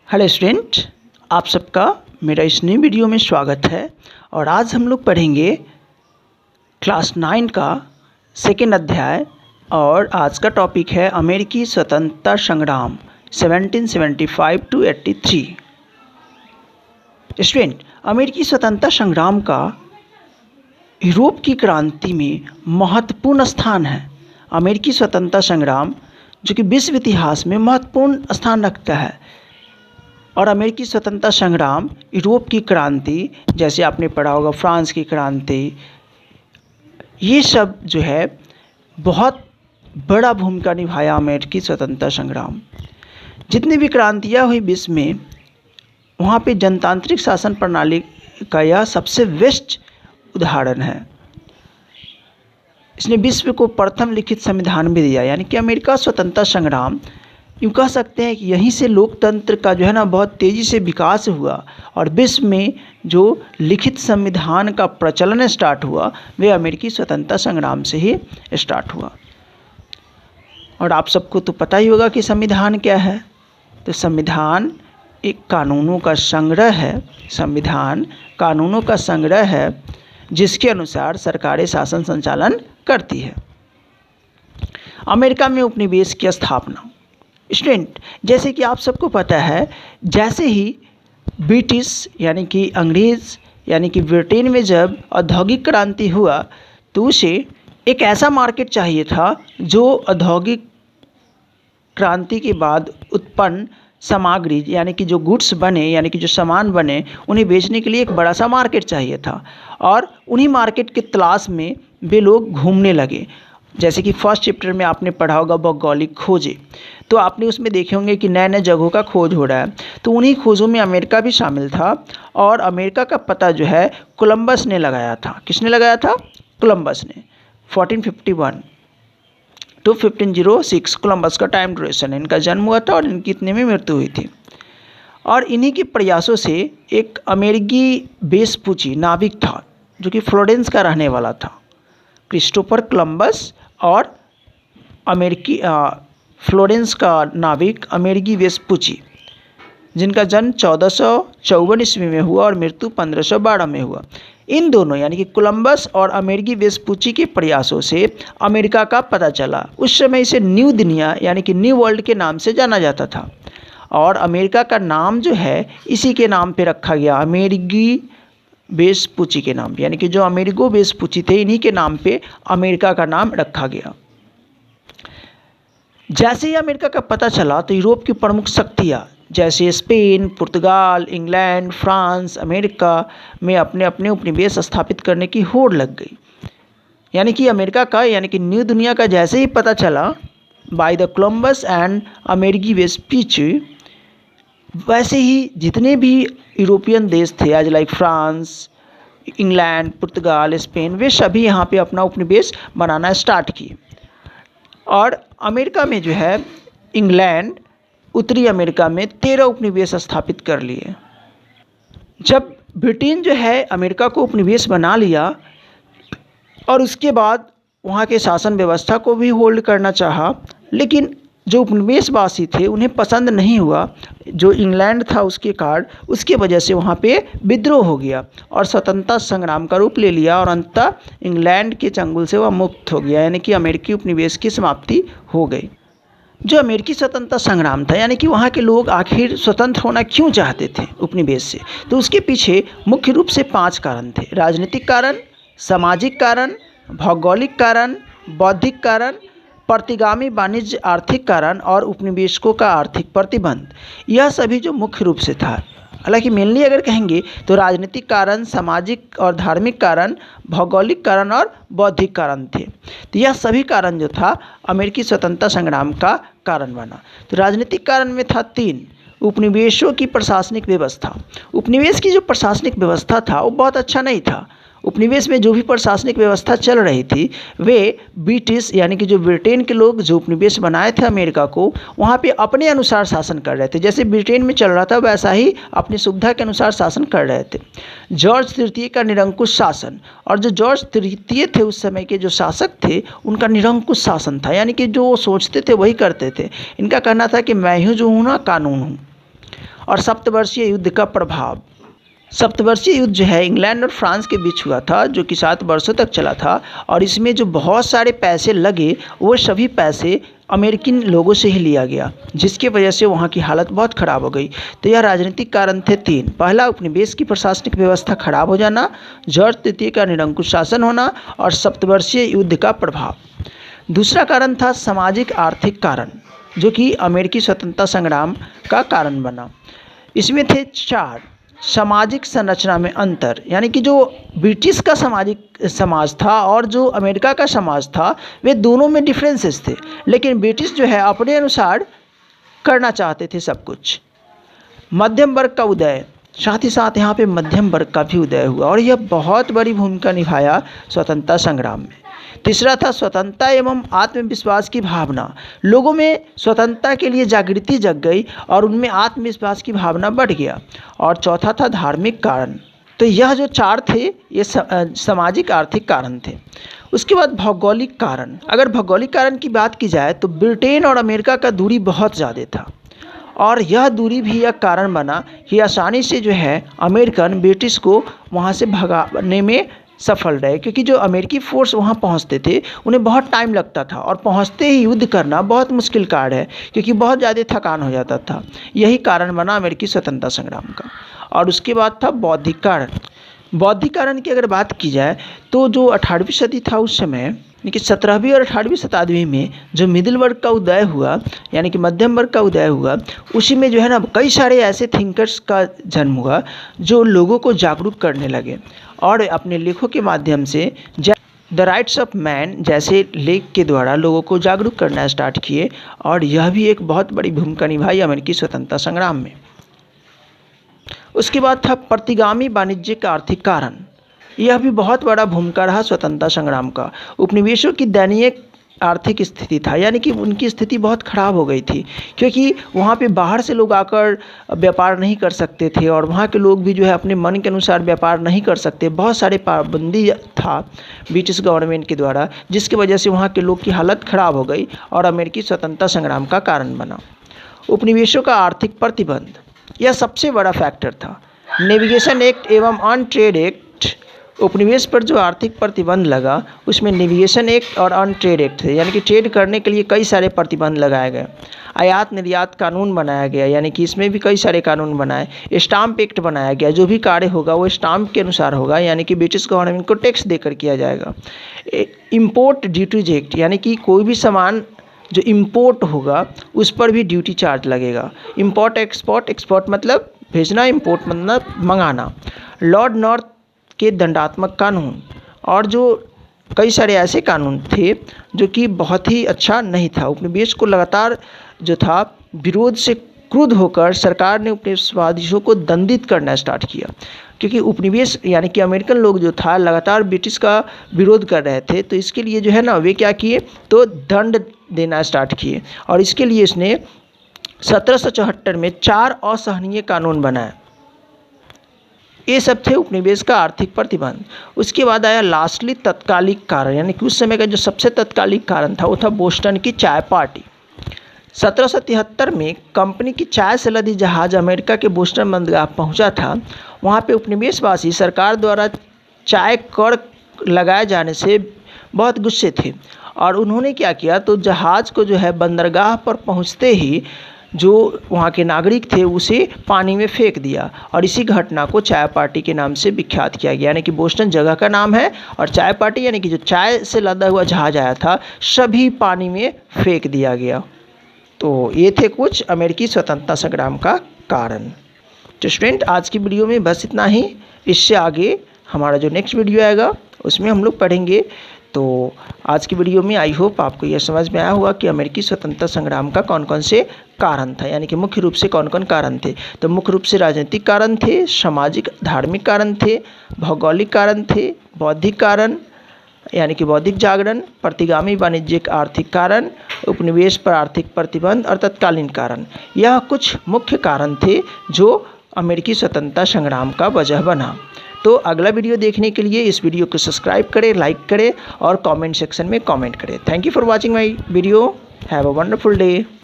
Hello student, आप सबका मेरा इस नई वीडियो में स्वागत है। और आज हम लोग पढ़ेंगे क्लास 9 का सेकेंड अध्याय। और आज का टॉपिक है अमेरिकी स्वतंत्रता संग्राम 1775 टू 83। स्टूडेंट, अमेरिकी स्वतंत्रता संग्राम का यूरोप की क्रांति में महत्वपूर्ण स्थान है। अमेरिकी स्वतंत्रता संग्राम जो कि विश्व इतिहास में महत्वपूर्ण स्थान रखता है। और अमेरिकी स्वतंत्रता संग्राम, यूरोप की क्रांति, जैसे आपने पढ़ा होगा फ्रांस की क्रांति, ये सब जो है बहुत बड़ा भूमिका निभाया अमेरिकी स्वतंत्रता संग्राम। जितनी भी क्रांतियाँ हुई विश्व में, वहाँ पे जनतांत्रिक शासन प्रणाली का यह सबसे बेस्ट उदाहरण है। इसने विश्व को प्रथम लिखित संविधान भी दिया, यानी कि अमेरिका स्वतंत्रता संग्राम, यूँ कह सकते हैं कि यहीं से लोकतंत्र का जो है ना बहुत तेज़ी से विकास हुआ। और विश्व में जो लिखित संविधान का प्रचलन स्टार्ट हुआ वे अमेरिकी स्वतंत्रता संग्राम से ही स्टार्ट हुआ। और आप सबको तो पता ही होगा कि संविधान क्या है। तो संविधान एक कानूनों का संग्रह है। संविधान कानूनों का संग्रह है जिसके अनुसार सरकारें शासन संचालन करती है। अमेरिका में उपनिवेश की स्थापना। स्टूडेंट, जैसे कि आप सबको पता है, जैसे ही ब्रिटिश यानी कि अंग्रेज़ यानी कि ब्रिटेन में जब औद्योगिक क्रांति हुआ तो उसे एक ऐसा मार्केट चाहिए था जो औद्योगिक क्रांति के बाद उत्पन्न सामग्री यानी कि जो गुड्स बने यानी कि जो सामान बने उन्हें बेचने के लिए एक बड़ा सा मार्केट चाहिए था। और उन्हीं मार्केट की तलाश में वे लोग घूमने लगे। जैसे कि फर्स्ट चैप्टर में आपने पढ़ा होगा भौगोलिक खोजें, तो आपने उसमें देखे होंगे कि नए नए जगहों का खोज हो रहा है। तो उन्हीं खोजों में अमेरिका भी शामिल था। और अमेरिका का पता जो है कोलंबस ने लगाया था। किसने लगाया था? कोलंबस ने। 1451 टू 1506 कोलंबस का टाइम ड्यूरेशन है। इनका जन्म हुआ था और इनकी इतने में मृत्यु हुई थी। और इन्हीं के प्रयासों से एक अमेरिकी वेस्पुची नाविक था जो कि फ्लोरेंस का रहने वाला था। क्रिस्टोफर कोलंबस और अमेरिकी फ्लोरेंस का नाविक अमेरिकी वेस्पुची, जिनका जन्म 1454 ईस्वी में हुआ और मृत्यु 1512 में हुआ। इन दोनों यानी कि कोलंबस और अमेरिकी वेस्पुची के प्रयासों से अमेरिका का पता चला। उस समय इसे न्यू दुनिया यानी कि न्यू वर्ल्ड के नाम से जाना जाता था। और अमेरिका का नाम जो है इसी के नाम पे रखा गया, अमेरिकी वेस्पुची के नाम पे, यानी कि जो अमेरिगो वेस्पुची थे इन्हीं के नाम पे अमेरिका का नाम रखा गया। जैसे ही अमेरिका का पता चला तो यूरोप की प्रमुख शक्तियाँ जैसे स्पेन, पुर्तगाल, इंग्लैंड, फ्रांस, अमेरिका में अपने अपने उपनिवेश स्थापित करने की होड़ लग गई। यानी कि अमेरिका का यानी कि न्यू दुनिया का जैसे ही पता चला बाय द कोलंबस एंड अमेरिकी वेस्पुची, वैसे ही जितने भी यूरोपियन देश थे एज लाइक फ्रांस, इंग्लैंड, पुर्तगाल, स्पेन, वे सभी यहाँ पे अपना उपनिवेश बनाना स्टार्ट किए। और अमेरिका में जो है इंग्लैंड उत्तरी अमेरिका में 13 उपनिवेश स्थापित कर लिए। जब ब्रिटेन जो है अमेरिका को उपनिवेश बना लिया और उसके बाद वहाँ के शासन व्यवस्था को भी होल्ड करना चाहा, लेकिन जो उपनिवेशवासी थे उन्हें पसंद नहीं हुआ जो इंग्लैंड था उसके कार्ड, उसके वजह से वहाँ पे विद्रोह हो गया और स्वतंत्रता संग्राम का रूप ले लिया। और अंततः इंग्लैंड के चंगुल से वह मुक्त हो गया, यानी कि अमेरिकी उपनिवेश की समाप्ति हो गई। जो अमेरिकी स्वतंत्रता संग्राम था, यानी कि वहाँ के लोग आखिर स्वतंत्र होना क्यों चाहते थे उपनिवेश से, तो उसके पीछे मुख्य रूप से 5 कारण थे। राजनीतिक कारण, सामाजिक कारण, भौगोलिक कारण, बौद्धिक कारण, प्रतिगामी वाणिज्य आर्थिक कारण और उपनिवेशकों का आर्थिक प्रतिबंध। यह सभी जो मुख्य रूप से था। हालांकि मेनली अगर कहेंगे तो राजनीतिक कारण, सामाजिक और धार्मिक कारण, भौगोलिक कारण और बौद्धिक कारण थे। तो यह सभी कारण जो था अमेरिकी स्वतंत्रता संग्राम का कारण बना। तो राजनीतिक कारण में था 3, उपनिवेशों की प्रशासनिक व्यवस्था। उपनिवेश की जो प्रशासनिक व्यवस्था था वो बहुत अच्छा नहीं था। उपनिवेश में जो भी प्रशासनिक व्यवस्था चल रही थी वे ब्रिटिश यानी कि जो ब्रिटेन के लोग जो उपनिवेश बनाए थे अमेरिका को, वहाँ पे अपने अनुसार शासन कर रहे थे। जैसे ब्रिटेन में चल रहा था वैसा ही अपनी सुविधा के अनुसार शासन कर रहे थे। जॉर्ज तृतीय का निरंकुश शासन, और जो जॉर्ज तृतीय थे उस समय के जो शासक थे उनका निरंकुश शासन था, यानी कि जो सोचते थे वही करते थे। इनका कहना था कि मैं ही जो हूँ ना कानून हूँ। और सप्तवर्षीय युद्ध का प्रभाव। सप्तवर्षीय युद्ध जो है इंग्लैंड और फ्रांस के बीच हुआ था, जो कि 7 वर्षों तक चला था, और इसमें जो बहुत सारे पैसे लगे वो सभी पैसे अमेरिकन लोगों से ही लिया गया, जिसकी वजह से वहाँ की हालत बहुत ख़राब हो गई। तो यह राजनीतिक कारण थे 3। पहला, उपनिवेश की प्रशासनिक व्यवस्था खराब हो जाना, जॉर्ज तृतीय का निरंकुश शासन होना और सप्तवर्षीय युद्ध का प्रभाव। दूसरा कारण था सामाजिक आर्थिक कारण, जो कि अमेरिकी स्वतंत्रता संग्राम का कारण बना। इसमें थे 4। सामाजिक संरचना में अंतर, यानी कि जो ब्रिटिश का सामाजिक समाज था और जो अमेरिका का समाज था वे दोनों में डिफरेंसेस थे, लेकिन ब्रिटिश जो है अपने अनुसार करना चाहते थे सब कुछ। मध्यम वर्ग का उदय, साथ ही साथ यहाँ पे मध्यम वर्ग का भी उदय हुआ और यह बहुत बड़ी भूमिका निभाया स्वतंत्रता संग्राम में। तीसरा था स्वतंत्रता एवं आत्मविश्वास की भावना, लोगों में स्वतंत्रता के लिए जागृति जग गई और उनमें आत्मविश्वास की भावना बढ़ गया। और चौथा था धार्मिक कारण। तो यह जो 4 थे ये सामाजिक आर्थिक कारण थे। उसके बाद भौगोलिक कारण, अगर भौगोलिक कारण की बात की जाए तो ब्रिटेन और अमेरिका का दूरी बहुत ज़्यादा था और यह दूरी भी एक कारण बना कि आसानी से जो है अमेरिकन ब्रिटिश को वहाँ से भगाने में सफल रहे, क्योंकि जो अमेरिकी फोर्स वहाँ पहुँचते थे उन्हें बहुत टाइम लगता था और पहुँचते ही युद्ध करना बहुत मुश्किल कार्य है, क्योंकि बहुत ज़्यादा थकान हो जाता था। यही कारण बना अमेरिकी स्वतंत्रता संग्राम का। और उसके बाद था बौद्धिक कारण। बौद्धिक कारण की अगर बात की जाए तो जो 18वीं सदी था उस समय, यानी कि 17वीं और 18वीं शताब्दी में जो मिडिल वर्ग का उदय हुआ, यानी कि मध्यम वर्ग का उदय हुआ, उसी में जो है ना कई सारे ऐसे थिंकर्स का जन्म हुआ जो लोगों को जागरूक करने लगे और अपने लेखों के माध्यम से द राइट्स ऑफ मैन जैसे लेख के द्वारा लोगों को जागरूक करना स्टार्ट किए और यह भी एक बहुत बड़ी भूमिका निभाई अमेरिकी स्वतंत्रता संग्राम में। उसके बाद था प्रतिगामी वाणिज्यिक आर्थिक कारण। यह भी बहुत बड़ा भूमिका रहा स्वतंत्रता संग्राम का। उपनिवेशों की दयनीय आर्थिक स्थिति था, यानी कि उनकी स्थिति बहुत ख़राब हो गई थी, क्योंकि वहाँ पे बाहर से लोग आकर व्यापार नहीं कर सकते थे और वहाँ के लोग भी जो है अपने मन के अनुसार व्यापार नहीं कर सकते। बहुत सारे पाबंदी था ब्रिटिश गवर्नमेंट के द्वारा, जिसकी वजह से वहाँ के लोग की हालत ख़राब हो गई और अमेरिकी स्वतंत्रता संग्राम का कारण बना। उपनिवेशों का आर्थिक प्रतिबंध, यह सबसे बड़ा फैक्टर था। नेविगेशन एक्ट एवं अन ट्रेड एक्ट, उपनिवेश पर जो आर्थिक प्रतिबंध लगा उसमें नेविगेशन एक्ट और अन ट्रेड एक्ट थे, यानी कि ट्रेड करने के लिए कई सारे प्रतिबंध लगाए गए। आयात निर्यात कानून बनाया गया, यानी कि इसमें भी कई सारे कानून बनाए। स्टाम्प एक्ट बनाया गया, जो भी कार्य होगा वो स्टाम्प के अनुसार होगा, यानी कि ब्रिटिश गवर्नमेंट को टैक्स देकर किया जाएगा। इम्पोर्ट ड्यूटीज एक्ट, यानी कि कोई भी सामान जो इम्पोर्ट होगा उस पर भी ड्यूटी चार्ज लगेगा। इम्पोर्ट एक्सपोर्ट, एक्सपोर्ट मतलब भेजना, इम्पोर्ट मतलब मंगाना। लॉर्ड नॉर्थ के दंडात्मक कानून और जो कई सारे ऐसे कानून थे जो कि बहुत ही अच्छा नहीं था। उपनिवेश को लगातार जो था विरोध से क्रुद्ध होकर सरकार ने उपनिवेशवादियों को दंडित करना स्टार्ट किया, क्योंकि उपनिवेश यानी कि अमेरिकन लोग जो था लगातार ब्रिटिश का विरोध कर रहे थे। तो इसके लिए जो है ना वे क्या किए तो दंड देना स्टार्ट किए और इसके लिए इसने 1774 में 4 असहनीय कानून बनाए। ये सब थे उपनिवेश का आर्थिक प्रतिबंध। उसके बाद आया लास्टली तत्कालिक कारण, यानी कि उस समय का जो सबसे तत्कालिक कारण था वो था बोस्टन की चाय पार्टी। 1773 में कंपनी की चाय से लदी जहाज अमेरिका के बोस्टन बंदरगाह पहुंचा था। वहां पे उपनिवेशवासी सरकार द्वारा चाय कर लगाए जाने से बहुत गुस्से थे और उन्होंने क्या किया तो जहाज को जो है बंदरगाह पर पहुंचते ही जो वहाँ के नागरिक थे उसे पानी में फेंक दिया और इसी घटना को चाय पार्टी के नाम से विख्यात किया गया। यानी कि बोस्टन जगह का नाम है और चाय पार्टी यानी कि जो चाय से लदा हुआ जहाज आया था सभी पानी में फेंक दिया गया। तो ये थे कुछ अमेरिकी स्वतंत्रता संग्राम का कारण। तो स्टूडेंट आज की वीडियो में बस इतना ही। इससे आगे हमारा जो नेक्स्ट वीडियो आएगा उसमें हम लोग पढ़ेंगे। तो आज की वीडियो में आई होप आपको यह समझ में आया होगा कि अमेरिकी स्वतंत्रता संग्राम का कौन कौन से कारण था, यानी कि मुख्य रूप से कौन कौन कारण थे। तो मुख्य रूप से राजनीतिक कारण थे, सामाजिक धार्मिक कारण थे, भौगोलिक कारण थे, बौद्धिक कारण यानी कि बौद्धिक जागरण, प्रतिगामी वाणिज्यिक आर्थिक कारण, उपनिवेश पर आर्थिक प्रतिबंध और तत्कालीन कारण। यह कुछ मुख्य कारण थे जो अमेरिकी स्वतंत्रता संग्राम का वजह बना। तो अगला वीडियो देखने के लिए इस वीडियो को सब्सक्राइब करें, लाइक करें और कमेंट सेक्शन में कमेंट करें। Thank you for watching my video. Have a wonderful day.